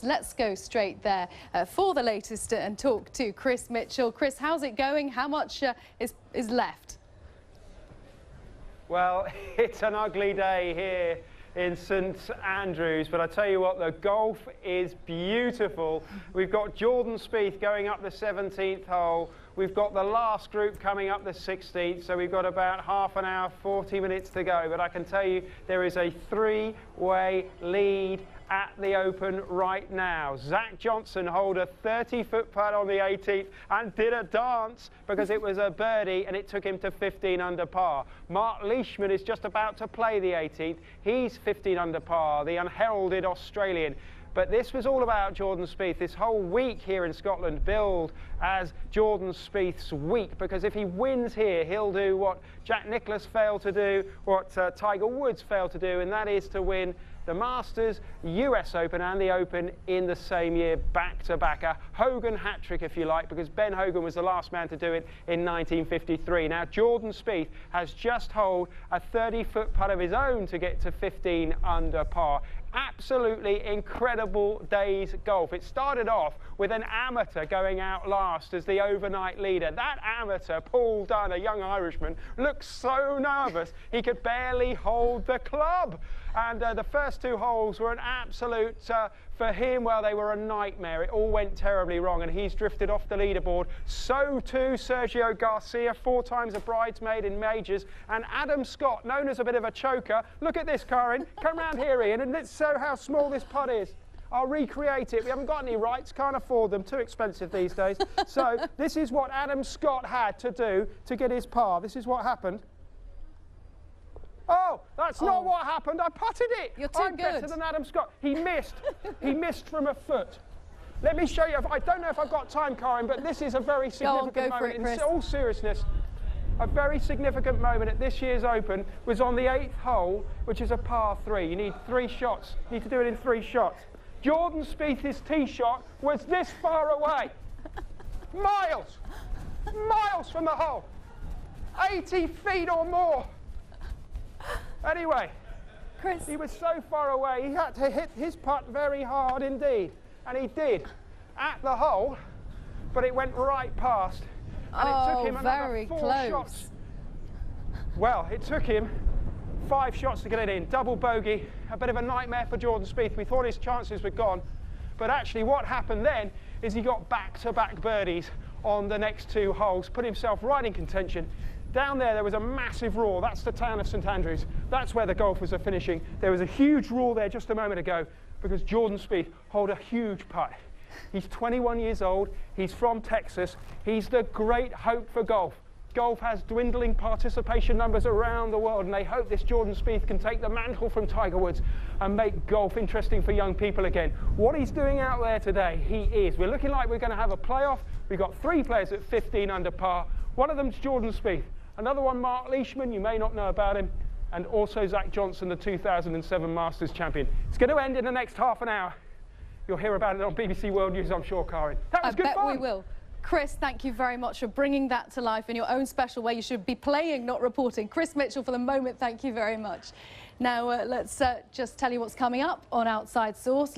Let's go straight there for the latest and talk to Chris Mitchell. Chris, how's it going? How much is left? Well, it's an ugly day here in St Andrews, but I tell you what, the golf is beautiful. We've got Jordan Spieth going up the 17th hole. We've got the last group coming up the 16th, so we've got about half an hour, 40 minutes to go. But I can tell you there is a three-way lead at the Open right now. Zach Johnson holed a 30-foot putt on the 18th and did a dance because it was a birdie and it took him to 15 under par. Mark Leishman is just about to play the 18th. He's 15 under par, the unheralded Australian. But this was all about Jordan Spieth. This whole week here in Scotland billed as Jordan Spieth's week, because if he wins here, he'll do what Jack Nicklaus failed to do, what Tiger Woods failed to do, and that is to win the Masters, US Open and the Open in the same year, back-to-back. A Hogan hat-trick, if you like, because Ben Hogan was the last man to do it in 1953. Now, Jordan Spieth has just holed a 30-foot putt of his own to get to 15 under par. Absolutely incredible day's golf. It started off with an amateur going out last as the overnight leader. That amateur, Paul Dunn, a young Irishman, looked so nervous he could barely hold the club. And the first two holes were an absolute, for him, well, they were a nightmare. It all went terribly wrong, and he's drifted off the leaderboard. So too Sergio Garcia, 4 times a bridesmaid in majors, and Adam Scott, known as a bit of a choker. Look at this, Karin. Come round here, Ian, and let's show how small this putt is. I'll recreate it. We haven't got any rights, can't afford them, too expensive these days. So this is what Adam Scott had to do to get his par. This is what happened. Oh, that's not what happened. I putted it. You're too I'm better than Adam Scott. He missed. He missed from a foot. Let me show you. I don't know if I've got time, Karin, but this is a very significant moment. In all seriousness, a very significant moment at this year's Open was on the 8th hole, which is a par 3. You need 3 shots. You need to do it in 3 shots. Jordan Spieth's tee shot was this far away. Miles from the hole. 80 feet or more. Anyway, Chris, he was so far away, he had to hit his putt very hard indeed. And he did at the hole, but it went right past. And it took him another 4 shots. Well, it took him 5 shots to get it in. Double bogey, a bit of a nightmare for Jordan Spieth. We thought his chances were gone. But actually what happened then is he got back-to-back birdies on the next 2 holes, put himself right in contention. Down there was a massive roar. That's the town of St Andrews. That's where the golfers are finishing. There was a huge roar there just a moment ago because Jordan Spieth holed a huge putt. He's 21 years old. He's from Texas. He's the great hope for golf. Golf has dwindling participation numbers around the world, and they hope this Jordan Spieth can take the mantle from Tiger Woods and make golf interesting for young people again. What he's doing out there today, we're looking like we're going to have a playoff. We've got 3 players at 15 under par. One of them's Jordan Spieth. Another one, Mark Leishman, you may not know about him, and also Zach Johnson, the 2007 Masters champion. It's going to end in the next half an hour. You'll hear about it on BBC World News, I'm sure, Karin. That was good fun. I bet we will. Chris, thank you very much for bringing that to life in your own special way. You should be playing, not reporting. Chris Mitchell, for the moment, thank you very much. Now, let's just tell you what's coming up on Outside Source.